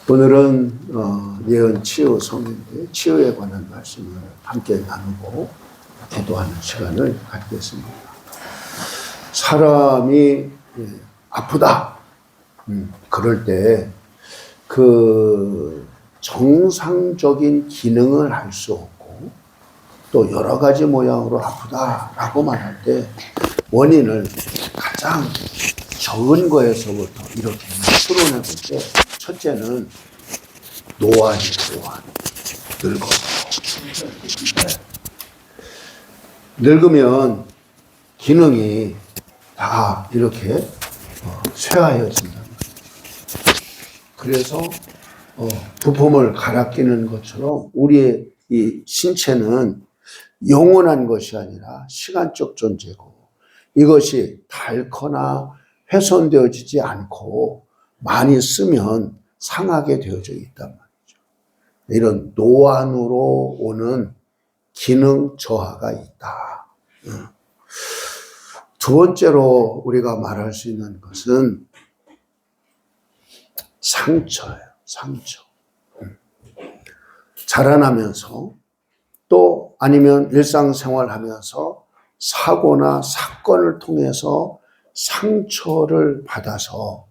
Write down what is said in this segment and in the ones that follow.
오늘은 예언 치유 성인데 치유에 관한 말씀을 함께 나누고 기도하는 시간을 갖겠습니다. 사람이 아프다. 그럴 때 그 정상적인 기능을 할 수 없고 또 여러 가지 모양으로 아프다라고 말할 때 원인을 가장 적은 거에서부터 이렇게 풀어내볼 때 첫째는 노안이에요. 늙어. 늙으면 기능이 다 이렇게 쇠하여진단 말이에요. 그래서 부품을 갈아 끼는 것처럼 우리의 이 신체는 영원한 것이 아니라 시간적 존재고 이것이 닳거나 훼손되어지지 않고 많이 쓰면 상하게 되어져 있단 말이죠. 이런 노안으로 오는 기능 저하가 있다. 두 번째로 우리가 말할 수 있는 것은 상처예요. 상처. 자라나면서 또 아니면 일상생활하면서 사고나 사건을 통해서 상처를 받아서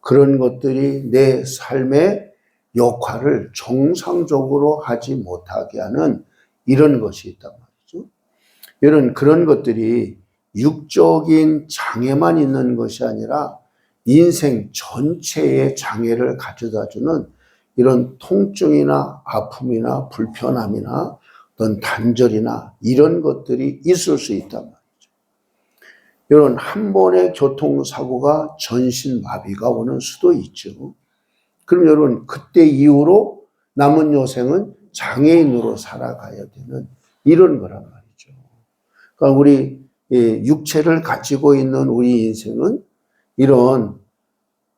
그런 것들이 내 삶의 역할을 정상적으로 하지 못하게 하는 이런 것이 있단 말이죠. 그런 것들이 육적인 장애만 있는 것이 아니라 인생 전체의 장애를 가져다주는 이런 통증이나 아픔이나 불편함이나 어떤 단절이나 이런 것들이 있을 수 있단 말이죠. 이런 한 번의 교통사고가 전신마비가 오는 수도 있죠. 그럼 여러분 그때 이후로 남은 여생은 장애인으로 살아가야 되는 이런 거란 말이죠. 그러니까 우리 육체를 가지고 있는 우리 인생은 이런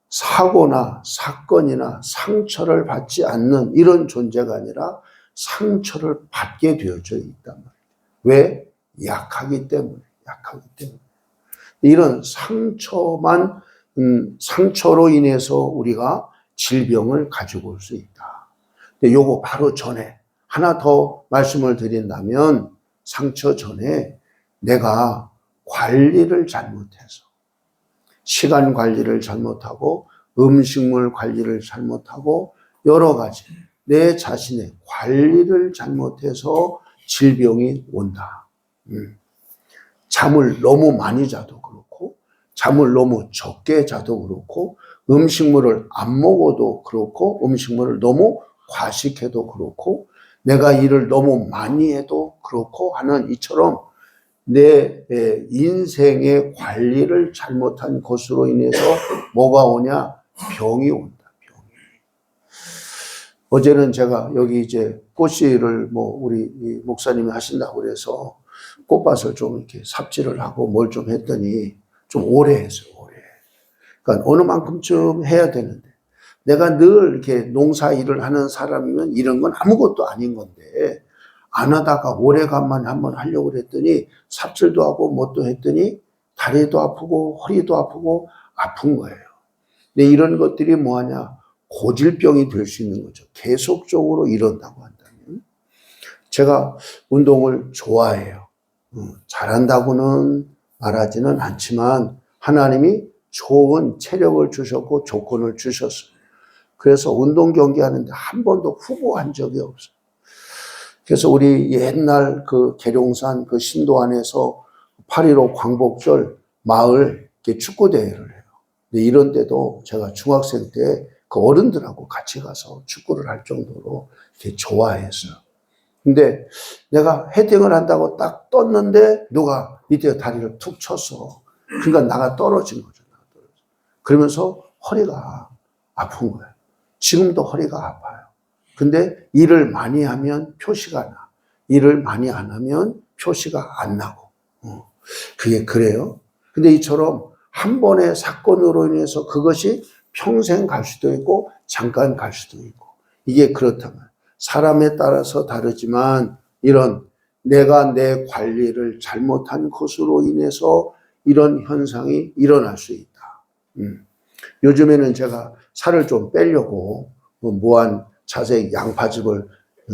사고나 사건이나 상처를 받지 않는 이런 존재가 아니라 상처를 받게 되어져 있단 말이에요. 왜? 약하기 때문에. 이런 상처로 인해서 우리가 질병을 가지고 올 수 있다. 근데 요거 바로 전에 하나 더 말씀을 드린다면 상처 전에 내가 관리를 잘못해서 시간 관리를 잘못하고 음식물 관리를 잘못하고 여러 가지 내 자신의 관리를 잘못해서 질병이 온다. 잠을 너무 많이 자도 그렇고 잠을 너무 적게 자도 그렇고 음식물을 안 먹어도 그렇고 음식물을 너무 과식해도 그렇고 내가 일을 너무 많이 해도 그렇고 하는 이처럼 내 인생의 관리를 잘못한 것으로 인해서 뭐가 오냐? 병이 온다. 병이. 어제는 제가 여기 이제 꽃씨를 우리 목사님이 하신다고 그래서 꽃밭을 좀 이렇게 삽질을 하고 뭘 좀 했더니 좀 오래 했어요. 오래. 그러니까 어느 만큼쯤 해야 되는데 내가 늘 이렇게 농사 일을 하는 사람이면 이런 건 아무것도 아닌 건데 안 하다가 오래간만에 한번 하려고 그랬더니 삽질도 하고 뭣도 했더니 다리도 아프고 허리도 아프고 아픈 거예요. 근데 이런 것들이 뭐하냐? 고질병이 될 수 있는 거죠. 계속적으로 이런다고 한다면. 제가 운동을 좋아해요. 잘한다고는 말하지는 않지만 하나님이 좋은 체력을 주셨고 조건을 주셨어요. 그래서 운동 경기하는데 한 번도 후보한 적이 없어요. 그래서 우리 옛날 그 계룡산 그 신도안에서 8.15 광복절 마을 축구대회를 해요. 근데 이런 데도 제가 중학생 때 그 어른들하고 같이 가서 축구를 할 정도로 이렇게 좋아했어요. 근데 내가 헤딩을 한다고 딱 떴는데 누가 밑에 다리를 툭 쳤어. 그러니까 나가 떨어진 거죠. 그러면서 허리가 아픈 거예요. 지금도 허리가 아파요. 근데 일을 많이 하면 표시가 나. 일을 많이 안 하면 표시가 안 나고. 그게 그래요. 근데 이처럼 한 번의 사건으로 인해서 그것이 평생 갈 수도 있고 잠깐 갈 수도 있고 이게 그렇다면 사람에 따라서 다르지만 이런 내가 내 관리를 잘못한 것으로 인해서 이런 현상이 일어날 수 있다. 요즘에는 제가 살을 좀 빼려고 무한 자색 양파즙을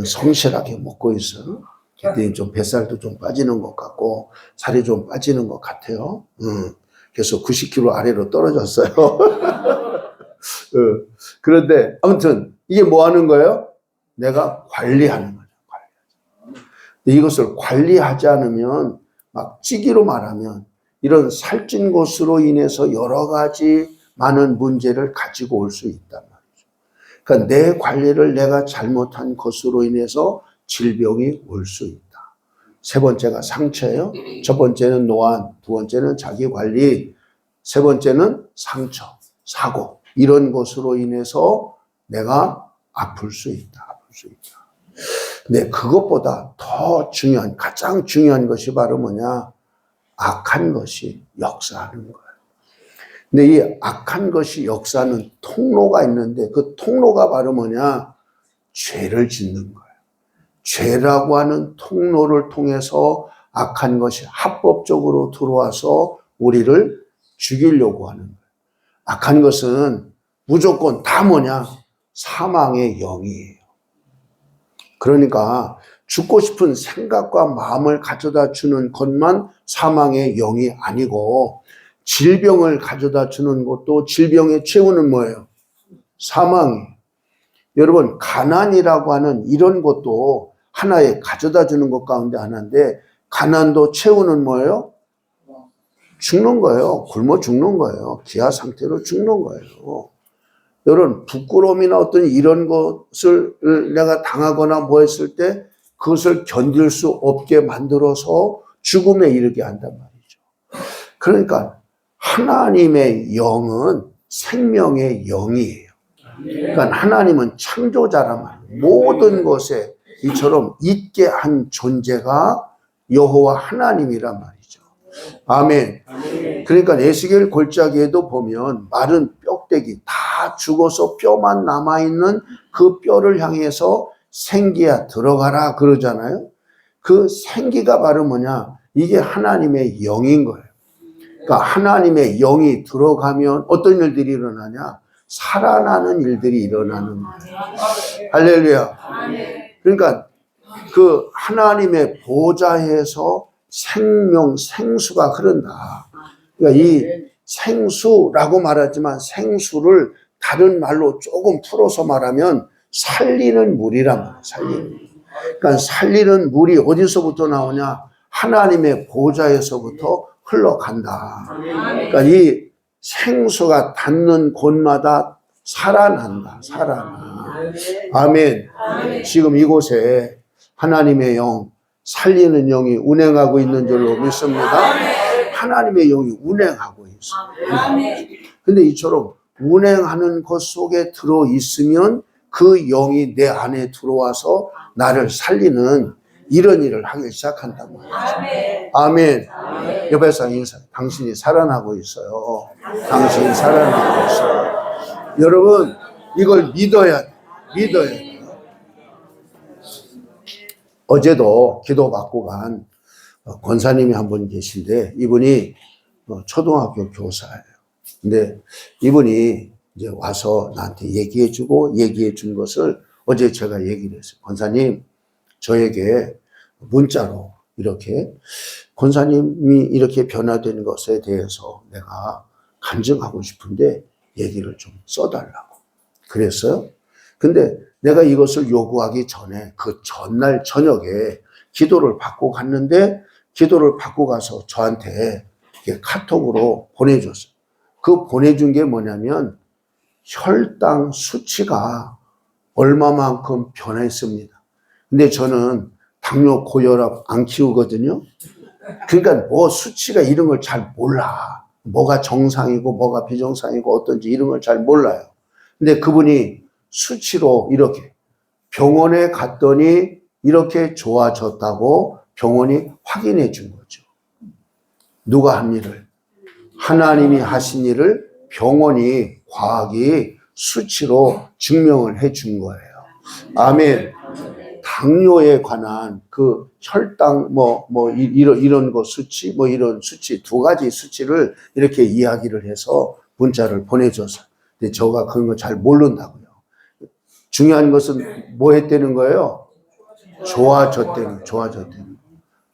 성실하게 먹고 있어요. 그랬더니 좀 뱃살도 좀 빠지는 것 같고 살이 좀 빠지는 것 같아요. 그래서 90kg 아래로 떨어졌어요. 그런데 아무튼 이게 뭐 하는 거예요? 내가 관리하는 거죠. 근데 이것을 관리하지 않으면 막 찌기로 말하면 이런 살찐 것으로 인해서 여러 가지 많은 문제를 가지고 올 수 있단 말이죠. 그러니까 내 관리를 내가 잘못한 것으로 인해서 질병이 올 수 있다. 세 번째가 상처예요. 첫 번째는 노안, 두 번째는 자기 관리, 세 번째는 상처, 사고. 이런 것으로 인해서 내가 아플 수 있다. 아플 수 있다. 근데 그것보다 더 중요한, 가장 중요한 것이 바로 뭐냐? 악한 것이 역사하는 거예요. 근데 이 악한 것이 역사하는 통로가 있는데 그 통로가 바로 뭐냐? 죄를 짓는 거예요. 죄라고 하는 통로를 통해서 악한 것이 합법적으로 들어와서 우리를 죽이려고 하는 거예요. 악한 것은 무조건 다 뭐냐? 사망의 영이에요. 그러니까 죽고 싶은 생각과 마음을 가져다 주는 것만 사망의 영이 아니고 질병을 가져다 주는 것도 질병의 최후는 뭐예요? 사망이에요. 여러분 가난이라고 하는 이런 것도 하나의 가져다 주는 것 가운데 하나인데 가난도 최후는 뭐예요? 죽는 거예요. 굶어 죽는 거예요. 기아 상태로 죽는 거예요. 여러분 부끄러움이나 어떤 이런 것을 내가 당하거나 뭐 했을 때 그것을 견딜 수 없게 만들어서 죽음에 이르게 한단 말이죠. 그러니까 하나님의 영은 생명의 영이에요. 그러니까 하나님은 창조자란 말이에요. 모든 것에 이처럼 있게 한 존재가 여호와 하나님이란 말이죠. 아멘. 그러니까 에스겔 골짜기에도 보면 마른 뼈대기 다 죽어서 뼈만 남아있는 그 뼈를 향해서 생기야 들어가라 그러잖아요. 그 생기가 바로 뭐냐? 이게 하나님의 영인 거예요. 그러니까 하나님의 영이 들어가면 어떤 일들이 일어나냐? 살아나는 일들이 일어나는 거예요. 할렐루야. 그러니까 그 하나님의 보좌에서 생명, 생수가 흐른다. 그러니까 이 생수라고 말하지만 생수를 다른 말로 조금 풀어서 말하면 살리는 물이란 말이에요. 살리는 물. 그러니까 살리는 물이 어디서부터 나오냐? 하나님의 보좌에서부터 흘러간다. 그러니까 이 생수가 닿는 곳마다 살아난다. 살아나. 아멘. 지금 이곳에 하나님의 영, 살리는 영이 운행하고 있는 줄로 믿습니다. 하나님의 영이 운행하고 있어요. 근데 이처럼 운행하는 것 속에 들어 있으면 그 영이 내 안에 들어와서 나를 살리는 이런 일을 하기 시작한단 말이죠. 아멘. 옆에 사람 인사. 당신이 살아나고 있어요. 당신이 살아나고 있어요. 여러분 이걸 믿어야 돼. 믿어야 돼. 어제도 기도받고 간 권사님이 한 분 계신데 이분이 초등학교 교사예요. 근데 이분이 이제 와서 나한테 얘기해주고 얘기해준 것을 어제 제가 얘기를 했어요. 권사님, 저에게 문자로 이렇게 권사님이 이렇게 변화된 것에 대해서 내가 간증하고 싶은데 얘기를 좀 써달라고 그랬어요. 근데 내가 이것을 요구하기 전에 그 전날 저녁에 기도를 받고 갔는데 기도를 받고 가서 저한테 카톡으로 보내줬어요. 그 보내준 게 뭐냐면 혈당 수치가 얼마만큼 변했습니다. 근데 저는 당뇨, 고혈압 안 키우거든요. 그러니까 뭐 수치가 이런 걸 잘 몰라. 뭐가 정상이고 뭐가 비정상이고 어떤지 이런 걸 잘 몰라요. 근데 그분이 수치로 이렇게 병원에 갔더니 이렇게 좋아졌다고 병원이 확인해 준 거죠. 누가 한 일을? 하나님이 하신 일을 병원이, 과학이 수치로 증명을 해 준 거예요. 아멘. 당뇨에 관한 그 혈당 이런 거 수치 이런 수치 두 가지 수치를 이렇게 이야기를 해서 문자를 보내줘서 근데 저가 그런 거 잘 모른다고요. 중요한 것은 뭐 했다는 거예요? 좋아졌다는 거예요.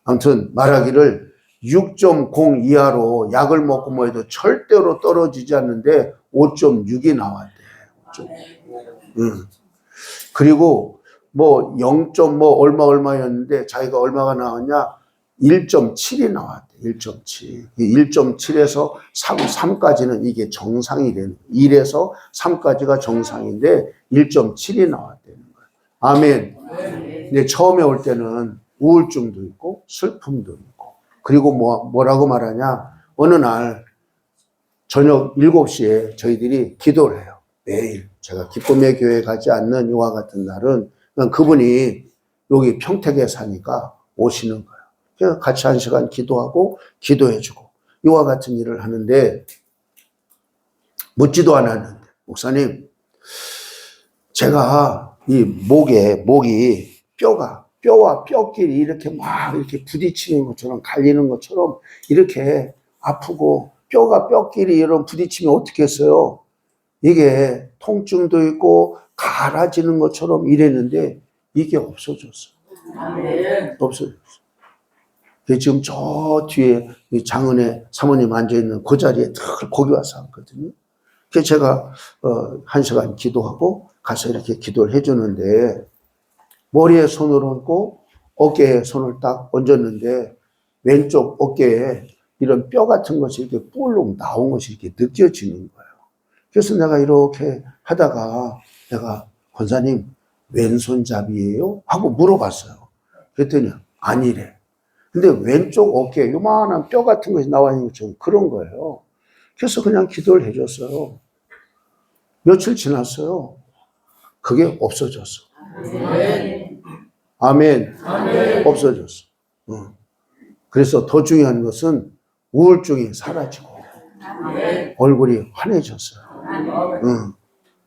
아무튼 말하기를 6.0 이하로 약을 먹고 뭐 해도 절대로 떨어지지 않는데 5.6이 나왔대. 5.6. 그리고 뭐 0. 뭐 얼마였는데 자기가 얼마가 나왔냐? 1.7이 나왔대. 1.7. 1.7에서 3까지는 이게 정상이 되는 거예요. 1에서 3까지가 정상인데 1.7이 나왔다는 거예요. 아멘. 근데 처음에 올 때는 우울증도 있고 슬픔도 있고 그리고 뭐라고 말하냐? 어느 날 저녁 7시에 저희들이 기도를 해요. 매일. 제가 기쁨의 교회 가지 않는 이와 같은 날은 그분이 여기 평택에 사니까 오시는 거예요. 그래서 같이 1시간 기도하고 기도해주고 이와 같은 일을 하는데 묻지도 않았는데 목사님 제가 이 목이 뼈와 뼈끼리 이렇게 막 이렇게 부딪히는 것처럼 갈리는 것처럼 이렇게 아프고 뼈가 뼈끼리 이런 부딪히면 어떻게 했어요? 이게 통증도 있고 갈아지는 것처럼 이랬는데 이게 없어졌어. 없어졌어. 지금 저 뒤에 장은혜 사모님 앉아있는 그 자리에 늘 거기 와서 앉거든요. 그래서 제가 1시간 기도하고 가서 이렇게 기도를 해주는데 머리에 손을 얹고 어깨에 손을 딱 얹었는데 왼쪽 어깨에 이런 뼈 같은 것이 이렇게 볼록 나온 것이 이렇게 느껴지는 거예요. 그래서 내가 이렇게 하다가 내가 권사님 왼손잡이에요? 하고 물어봤어요. 그랬더니 아니래. 근데 왼쪽 어깨에 요만한 뼈 같은 것이 나와 있는 것처럼 그런 거예요. 그래서 그냥 기도를 해줬어요. 며칠 지났어요. 그게 없어졌어. 아멘. 아멘. 없어졌어. 그래서 더 중요한 것은 우울증이 사라지고 얼굴이 환해졌어요.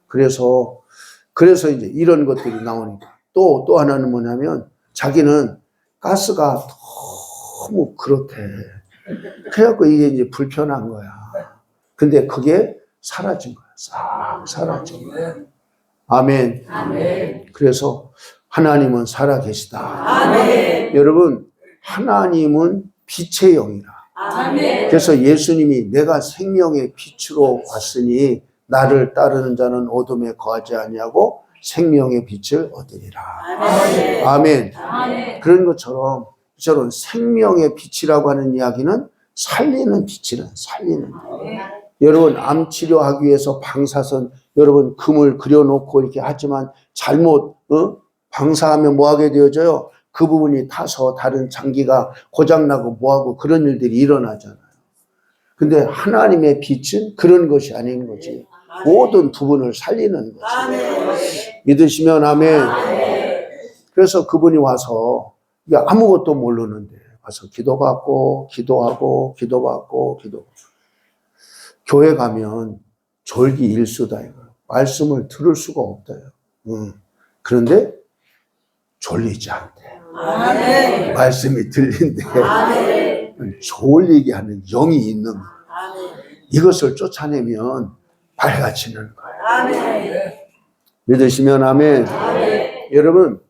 그래서 이제 이런 것들이 나오니까 또 하나는 뭐냐면 자기는 가스가 너무 그렇대. 그래갖고 이게 이제 불편한 거야. 근데 그게 사라진 거야. 싹 사라진 거야. 아멘. 아멘. 그래서 하나님은 살아계시다. 아멘. 여러분, 하나님은 빛의 영이라. 아멘. 그래서 예수님이 내가 생명의 빛으로 왔으니 나를 따르는 자는 어둠에 거하지 아니하고 생명의 빛을 얻으리라. 아멘. 아멘. 아멘. 그런 것처럼 저런 생명의 빛이라고 하는 이야기는 살리는 빛이란 살리는 빛. 여러분 암 치료하기 위해서 방사선 여러분 금을 그려놓고 이렇게 하지만 잘못 방사하면 뭐하게 되어져요? 그 부분이 타서 다른 장기가 고장나고 뭐하고 그런 일들이 일어나잖아요. 근데 하나님의 빛은 그런 것이 아닌 거지. 모든 부분을 살리는 거지. 믿으시면 아멘. 그래서 그분이 와서 아무것도 모르는데 와서 기도받고 기도하고 기도받고 교회 가면 졸기일수다 이거. 말씀을 들을 수가 없다. 그런데 졸리지 않대. 아멘. 말씀이 들린대. 아멘. 졸리게 하는 영이 있는 거야. 이것을 쫓아내면 밝아지는 거야. 아멘. 믿으시면 아멘. 아멘. 여러분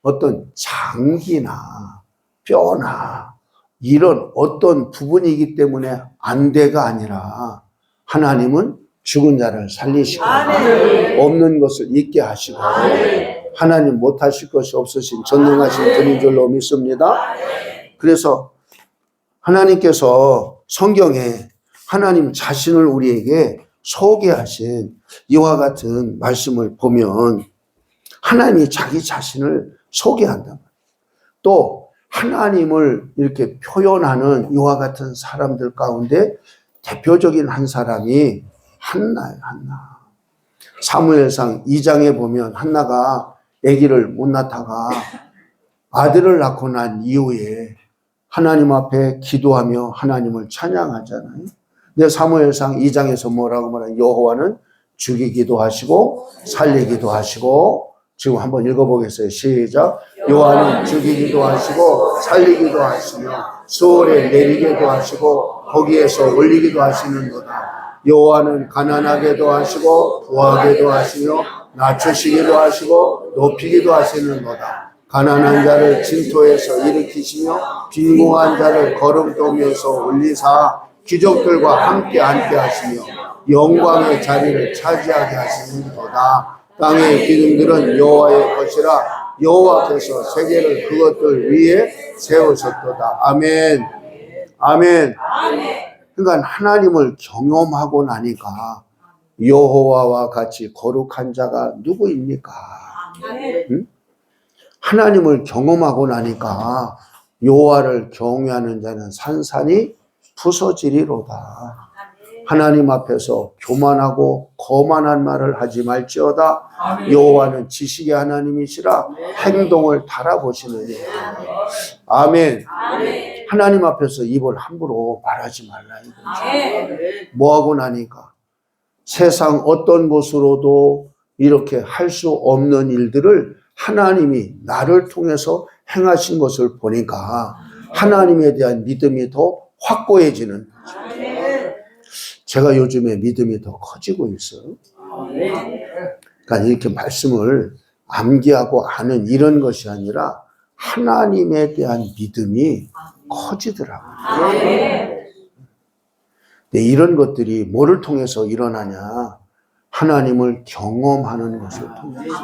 어떤 장기나 뼈나 이런 어떤 부분이기 때문에 안 돼가 아니라 하나님은 죽은 자를 살리시고 아멘. 없는 것을 있게 하시고 아멘. 하나님 못하실 것이 없으신 전능하신 분인 줄로 믿습니다. 그래서 하나님께서 성경에 하나님 자신을 우리에게 소개하신 이와 같은 말씀을 보면 하나님이 자기 자신을 소개한다. 또 하나님을 이렇게 표현하는 이와 같은 사람들 가운데 대표적인 한 사람이 한나예요. 한나. 사무엘상 2장에 보면 한나가 아기를 못 낳다가 아들을 낳고 난 이후에 하나님 앞에 기도하며 하나님을 찬양하잖아요. 근데 사무엘상 2장에서 뭐라고 말하냐? 여호와는 죽이기도 하시고 살리기도 하시고 지금 한번 읽어보겠어요. 시작. 여호와는 죽이기도 하시고 살리기도 하시며 수월에 내리기도 하시고 거기에서 올리기도 하시는도다. 여호와는 가난하게도 하시고 부하게도 하시며 낮추시기도 하시고 높이기도 하시는도다. 가난한 자를 진토에서 일으키시며 빈궁한 자를 거름돌면서 올리사 귀족들과 함께 앉게 하시며 영광의 자리를 차지하게 하시는도다. 땅의 기둥들은 여호와의 것이라. 여호와께서 세계를 그것들 위에 세우셨도다. 아멘. 아멘. 그러니까 하나님을 경험하고 나니까 여호와와 같이 거룩한 자가 누구입니까? 응? 하나님을 경험하고 나니까 여호와를 경외하는 자는 산산이 부서지리로다. 하나님 앞에서 교만하고 거만한 말을 하지 말지어다. 여호와는 지식의 하나님이시라 행동을 달아보시느니. 아멘. 하나님 앞에서 입을 함부로 말하지 말라 이거죠. 뭐하고 나니까 세상 어떤 곳으로도 이렇게 할 수 없는 일들을 하나님이 나를 통해서 행하신 것을 보니까 하나님에 대한 믿음이 더 확고해지는 거죠. 제가 요즘에 믿음이 더 커지고 있어요. 그러니까 이렇게 말씀을 암기하고 아는 이런 것이 아니라 하나님에 대한 믿음이 커지더라고요. 근데 이런 것들이 뭐를 통해서 일어나냐? 하나님을 경험하는 것을 통해서.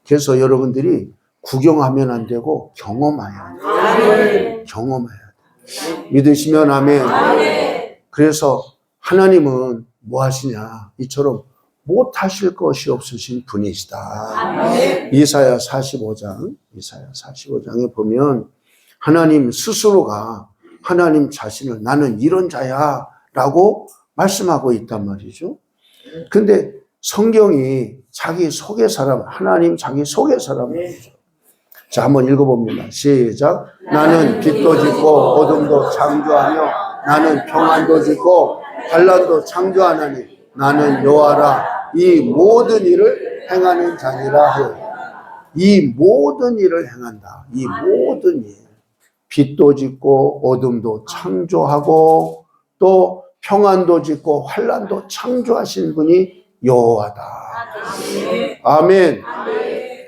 그래서 여러분들이 구경하면 안 되고 경험해야 돼요. 경험해야 돼요. 믿으시면 아멘. 그래서 하나님은 뭐 하시냐? 이처럼 못하실 것이 없으신 분이시다. 이사야 45장에 보면 하나님 스스로가 하나님 자신을 나는 이런 자야 라고 말씀하고 있단 말이죠. 근데 성경이 자기 속의 사람, 하나님 자기 속의 사람이죠. 자, 한번 읽어봅니다. 시작. 나는 빛도 짓고 어둠도 창조하며 나는 평안도 짓고 환난도 창조하나니 나는 여호와라. 이 모든 일을 행하는 자니라 하여. 이 모든 일을 행한다. 이 모든 일. 빛도 짓고 어둠도 창조하고 또 평안도 짓고 환난도 창조하신 분이 여호와다. 아멘.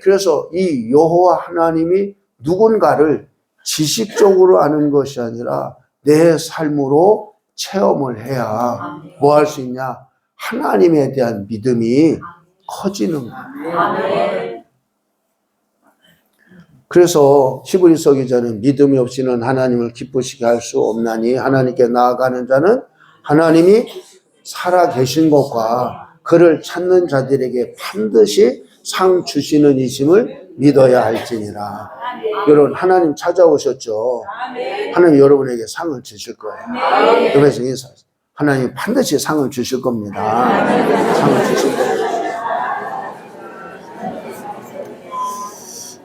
그래서 이 여호와 하나님이 누군가를 지식적으로 아는 것이 아니라 내 삶으로 체험을 해야 뭐 할 수 있냐? 하나님에 대한 믿음이 커지는 거예요. 그래서 히브리서 기자는 믿음이 없이는 하나님을 기쁘시게 할 수 없나니 하나님께 나아가는 자는 하나님이 살아 계신 것과 그를 찾는 자들에게 반드시 상 주시는 이심을 믿어야 할지니라. 여러분 하나님 찾아오셨죠? 하나님 여러분에게 상을 주실 거예요. 그래서 인사하세요. 하나님 반드시 상을 주실 겁니다. 상을 주실 겁니다.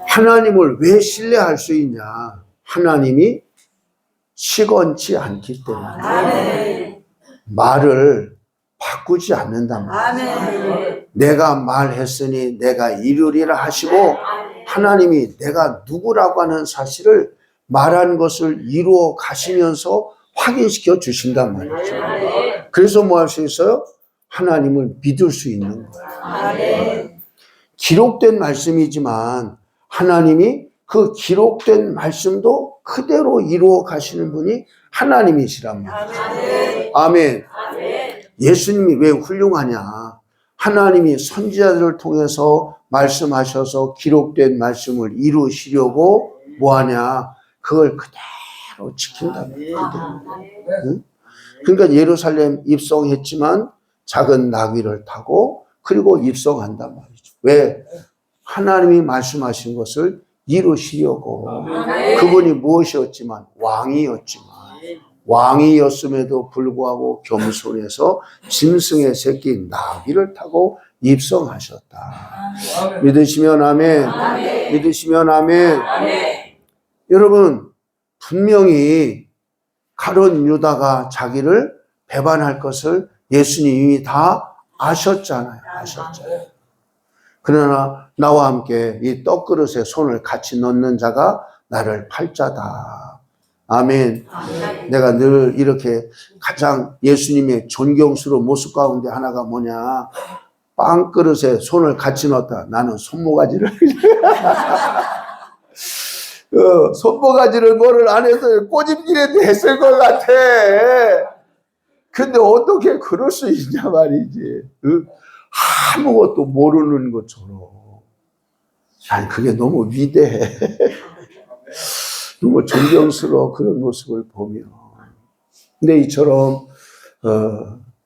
하나님을 왜 신뢰할 수 있냐? 하나님이 시건치 않기 때문에 말을 바꾸지 않는단 말이에요. 내가 말했으니 내가 이루리라 하시고 하나님이 내가 누구라고 하는 사실을 말한 것을 이루어 가시면서 확인시켜 주신단 말이죠. 그래서 뭐 할 수 있어요? 하나님을 믿을 수 있는 거예요. 기록된 말씀이지만 하나님이 그 기록된 말씀도 그대로 이루어 가시는 분이 하나님이시란 말이죠. 아멘. 예수님이 왜 훌륭하냐? 하나님이 선지자들을 통해서 말씀하셔서 기록된 말씀을 이루시려고 뭐하냐? 그걸 그대로 지킨다는 거예요. 응? 그러니까 예루살렘 입성했지만 작은 나귀를 타고 그리고 입성한단 말이죠. 왜? 하나님이 말씀하신 것을 이루시려고. 그분이 무엇이었지만 왕이었음에도 불구하고 겸손해서 짐승의 새끼 나귀를 타고 입성하셨다. 믿으시면 아멘. 믿으시면 아멘. 여러분 분명히 가룟 유다가 자기를 배반할 것을 예수님이 다 아셨잖아요. 그러나 나와 함께 이 떡그릇에 손을 같이 넣는 자가 나를 팔자다. 아멘. 내가 늘 이렇게 가장 예수님의 존경스러운 모습 가운데 하나가 뭐냐? 빵 그릇에 손을 같이 넣었다. 나는 손모가지를 손모가지를 뭐를 안 해서 꼬집기라도 했을 것 같아. 근데 어떻게 그럴 수 있냐 말이지. 아무것도 모르는 것처럼. 아니, 그게 너무 위대해. 너무 존경스러워, 그런 모습을 보며. 근데 이처럼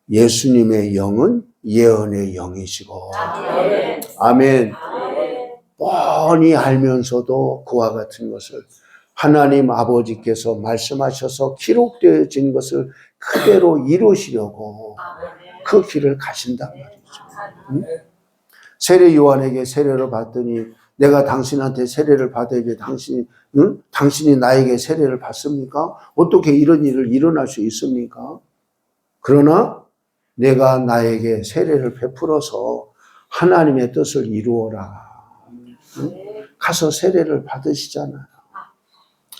예수님의 영은 예언의 영이시고, 아멘. 뻔히 알면서도 그와 같은 것을 하나님 아버지께서 말씀하셔서 기록되어진 것을 그대로 이루시려고 그 길을 가신단 말이죠. 세례 요한에게 세례를 받더니 내가 당신한테 세례를 받아야지 당신이 나에게 세례를 받습니까? 어떻게 이런 일을 일어날 수 있습니까? 그러나 내가 나에게 세례를 베풀어서 하나님의 뜻을 이루어라. 가서 세례를 받으시잖아요.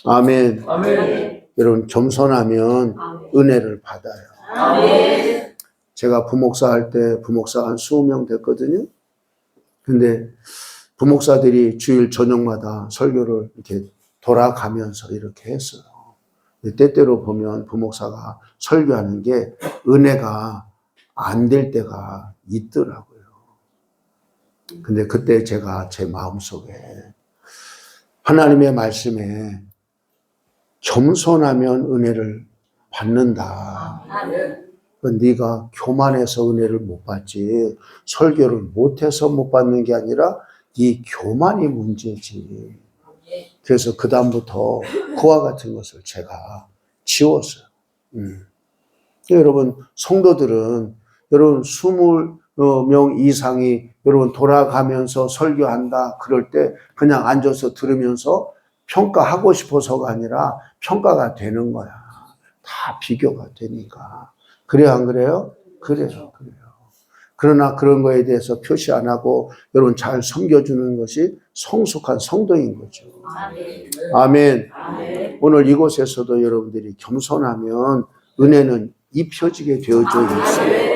아멘. 아멘. 여러분, 겸손하면 은혜를 받아요. 아멘. 제가 부목사 할 때 부목사 한 20명 됐거든요. 근데 부목사들이 주일 저녁마다 설교를 이렇게 돌아가면서 이렇게 했어요. 때때로 보면 부목사가 설교하는 게 은혜가 안 될 때가 있더라고요. 근데 그때 제가 제 마음속에 하나님의 말씀에 겸손하면 은혜를 받는다. 네가 교만해서 은혜를 못 받지, 설교를 못해서 못 받는 게 아니라 네 교만이 문제지. 그래서 그 다음부터 그와 같은 것을 제가 지웠어요. 여러분, 성도들은 여러분 20명 이상이 여러분 돌아가면서 설교한다 그럴 때 그냥 앉아서 들으면서 평가하고 싶어서가 아니라 평가가 되는 거야. 다 비교가 되니까. 그래요, 안 그래요? 그래요. 그러나 그런 거에 대해서 표시 안 하고 여러분 잘 섬겨주는 것이 성숙한 성도인 거죠. 아멘. 아멘. 오늘 이곳에서도 여러분들이 겸손하면 은혜는 입혀지게 되어져 있어요.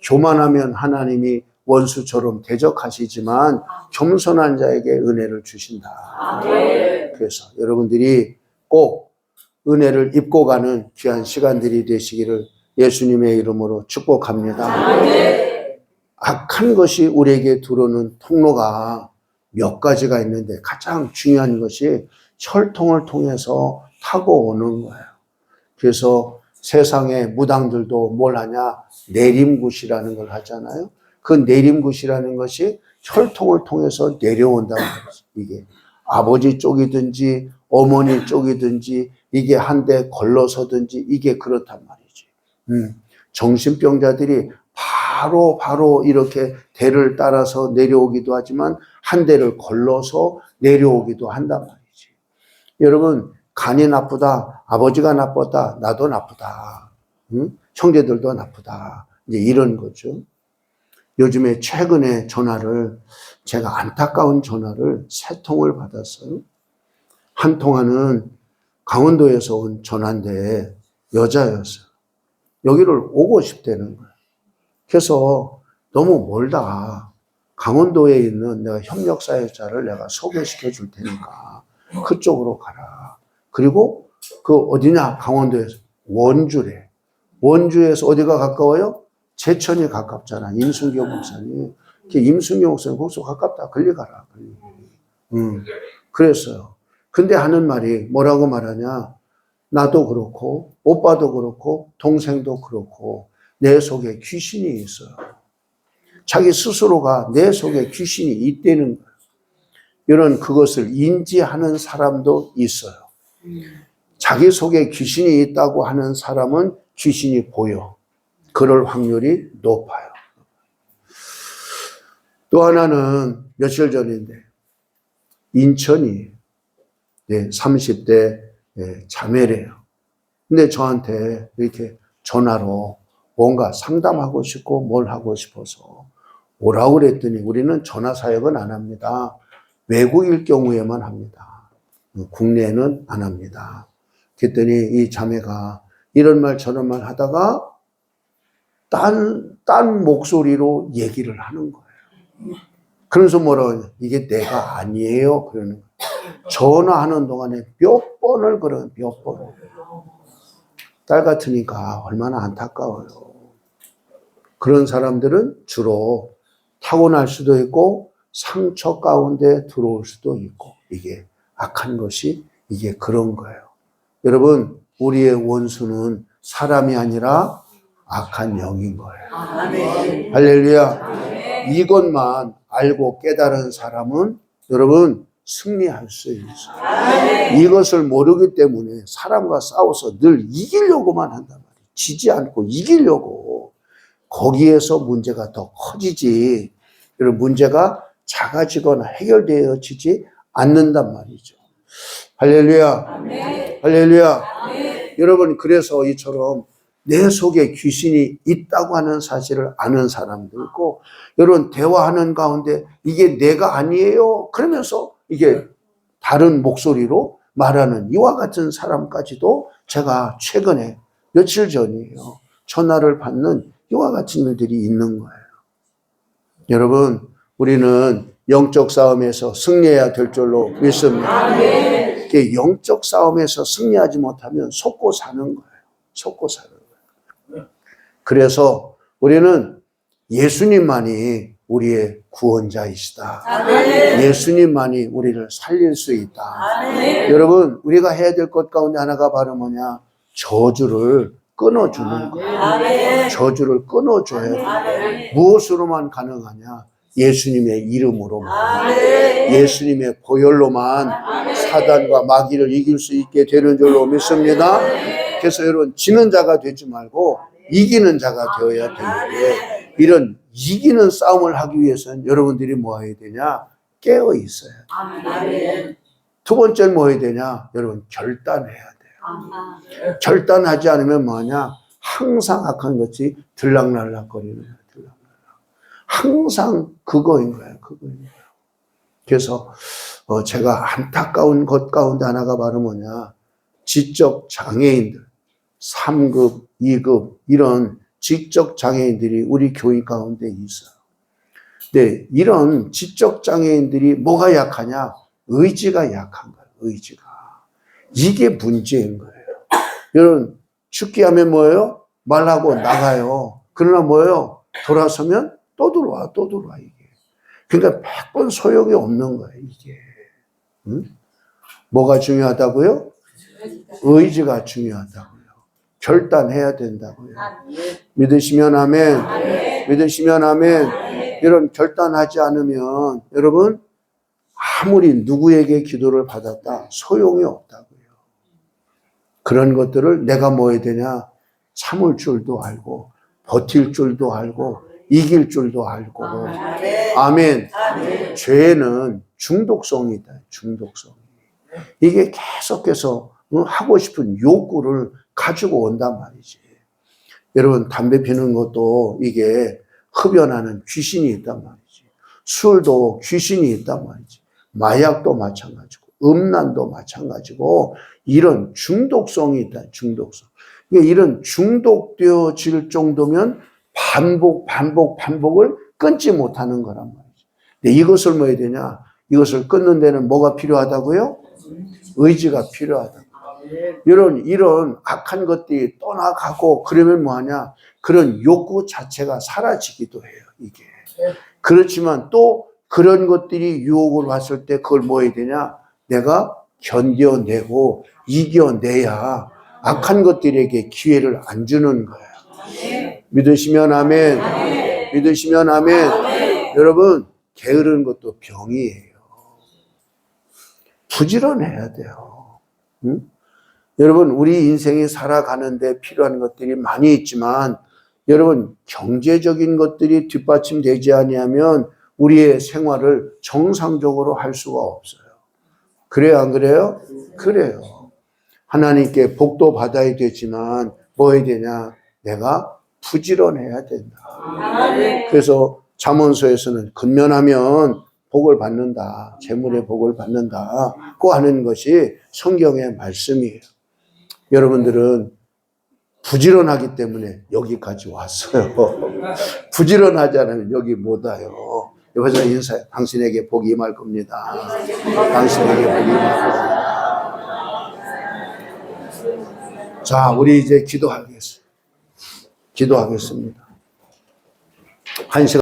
교만하면 하나님이 원수처럼 대적하시지만 겸손한 자에게 은혜를 주신다. 아멘. 그래서 여러분들이 꼭 은혜를 입고 가는 귀한 시간들이 되시기를 예수님의 이름으로 축복합니다. 아멘. 악한 것이 우리에게 들어오는 통로가 몇 가지가 있는데 가장 중요한 것이 혈통을 통해서 타고 오는 거예요. 그래서 세상의 무당들도 뭘 하냐? 내림굿이라는 걸 하잖아요. 그 내림굿이라는 것이 혈통을 통해서 내려온다는 거죠. 이게 아버지 쪽이든지 어머니 쪽이든지 이게 한 대 걸러서든지 이게 그렇단 말이지. 정신병자들이 바로 이렇게 대를 따라서 내려오기도 하지만 한 대를 걸러서 내려오기도 한단 말이지. 여러분, 간이 나쁘다, 아버지가 나쁘다, 나도 나쁘다, 형제들도 나쁘다, 이제 이런 거죠. 요즘에 최근에 제가 안타까운 전화를 3통을 받았어요. 한 통화는 강원도에서 온 전화인데 여자였어요. 여기를 오고 싶다는 거예요. 그래서 너무 멀다. 강원도에 있는 내가 협력사역자를 내가 소개시켜 줄 테니까 그쪽으로 가라. 그리고 그 어디냐? 강원도에서 원주래. 원주에서 어디가 가까워요? 제천이 가깝잖아. 임순경 목사님. 임순경 목사님 거기서 가깝다. 걸리 가라. 그랬어요. 근데 하는 말이 뭐라고 말하냐? 나도 그렇고 오빠도 그렇고 동생도 그렇고 내 속에 귀신이 있어요. 자기 스스로가 내 속에 귀신이 있다는 거예요. 이런 그것을 인지하는 사람도 있어요. 자기 속에 귀신이 있다고 하는 사람은 귀신이 보여. 그럴 확률이 높아요. 또 하나는 며칠 전인데 인천이 30대 자매래요. 근데 저한테 이렇게 전화로 뭔가 상담하고 싶고 뭘 하고 싶어서 오라고 그랬더니 우리는 전화 사역은 안 합니다. 외국일 경우에만 합니다. 국내에는 안 합니다. 그랬더니 이 자매가 이런 말 저런 말 하다가 딴 목소리로 얘기를 하는 거예요. 그러면서 뭐라고 하냐. 이게 내가 아니에요. 그러는 거예요. 전화하는 동안에 몇 번을 그래요. 몇 번을. 딸 같으니까 얼마나 안타까워요. 그런 사람들은 주로 타고날 수도 있고 상처 가운데 들어올 수도 있고 이게 악한 것이 이게 그런 거예요. 여러분 우리의 원수는 사람이 아니라 악한 영인 거예요. 아멘. 할렐루야. 아멘. 이것만 알고 깨달은 사람은 여러분 승리할 수 있어요. 아멘. 이것을 모르기 때문에 사람과 싸워서 늘 이기려고만 한단 말이에요. 지지 않고 이기려고. 거기에서 문제가 더 커지지. 여러분 문제가 작아지거나 해결되어지지 않는단 말이죠. 할렐루야. 아멘. 할렐루야. 아멘. 여러분 그래서 이처럼 내 속에 귀신이 있다고 하는 사실을 아는 사람도 있고 여러분 대화하는 가운데 이게 내가 아니에요 그러면서 이게 다른 목소리로 말하는 이와 같은 사람까지도 제가 최근에 며칠 전이에요. 전화를 받는 이와 같은 일들이 있는 거예요. 여러분 우리는 영적 싸움에서 승리해야 될 줄로 믿습니다. 영적 싸움에서 승리하지 못하면 속고 사는 거예요. 속고 사는 거예요. 그래서 우리는 예수님만이 우리의 구원자이시다. 아멘. 예수님만이 우리를 살릴 수 있다. 아멘. 여러분 우리가 해야 될 것 가운데 하나가 바로 뭐냐? 저주를 끊어주는 거예요. 아멘. 저주를 끊어줘야 돼요. 무엇으로만 가능하냐? 예수님의 이름으로만. 아멘. 예수님의 보혈로만 아멘. 사단과 마귀를 이길 수 있게 되는 줄로 믿습니다. 아멘. 그래서 여러분 지는 자가 되지 말고 이기는 자가 되어야 되는데 이런 이기는 싸움을 하기 위해서는 여러분들이 뭐 해야 되냐? 깨어 있어야 돼요. 두 번째는 뭐 해야 되냐? 여러분 결단해야 돼요. 결단하지 않으면 뭐냐? 항상 악한 것이 들락날락거리는 거예요. 들락날락. 항상 그거인 거예요. 그거인 거예요. 그래서 제가 안타까운 것 가운데 하나가 바로 뭐냐? 지적 장애인들 3급, 2급 이런 지적 장애인들이 우리 교회 가운데 있어요. 근데 이런 지적 장애인들이 뭐가 약하냐? 의지가 약한 거예요. 의지가. 이게 문제인 거예요. 여러분 죽기 하면 뭐예요? 말하고 나가요. 그러나 뭐예요? 돌아서면 또 들어와 이게. 그러니까 100번 소용이 없는 거예요. 이게. 응? 뭐가 중요하다고요? 의지가 중요하다고요. 결단해야 된다고요. 믿으시면 아멘. 믿으시면 아멘. 이런 결단하지 않으면 여러분 아무리 누구에게 기도를 받았다 소용이 없다고요. 그런 것들을 내가 뭐 해야 되냐? 참을 줄도 알고 버틸 줄도 알고 이길 줄도 알고. 아멘. 죄는 중독성이 있다. 중독성. 이게 계속해서 하고 싶은 욕구를 가지고 온단 말이지. 여러분 담배 피는 것도 이게 흡연하는 귀신이 있단 말이지. 술도 귀신이 있단 말이지. 마약도 마찬가지고 음란도 마찬가지고 이런 중독성이 있다. 중독성. 이런 중독되어질 정도면 반복을 끊지 못하는 거란 말이지. 근데 이것을 뭐 해야 되냐? 이것을 끊는 데는 뭐가 필요하다고요? 의지가 필요하다. 이런 악한 것들이 떠나가고 그러면 뭐하냐? 그런 욕구 자체가 사라지기도 해요. 이게. 그렇지만 또 그런 것들이 유혹을 왔을 때 그걸 뭐 해야 되냐? 내가 견뎌내고 이겨내야 악한 것들에게 기회를 안 주는 거예요. 믿으시면 아멘. 믿으시면 아멘. 여러분 게으른 것도 병이에요. 부지런해야 돼요. 응? 여러분 우리 인생이 살아가는데 필요한 것들이 많이 있지만 여러분 경제적인 것들이 뒷받침되지 아니하면 우리의 생활을 정상적으로 할 수가 없어요. 그래요 안 그래요? 그래요. 하나님께 복도 받아야 되지만 뭐 해야 되냐? 내가 부지런해야 된다. 그래서 잠언서에서는 근면하면 복을 받는다. 재물의 복을 받는다. 고 하는 것이 성경의 말씀이에요. 여러분들은 부지런하기 때문에 여기까지 왔어요. 부지런하지 않으면 여기 못 와요. 여기서 인사해. 당신에게 복이 임할 겁니다. 당신에게 복이 임할 겁니다. 자, 우리 이제 기도하겠습니다. 한 시간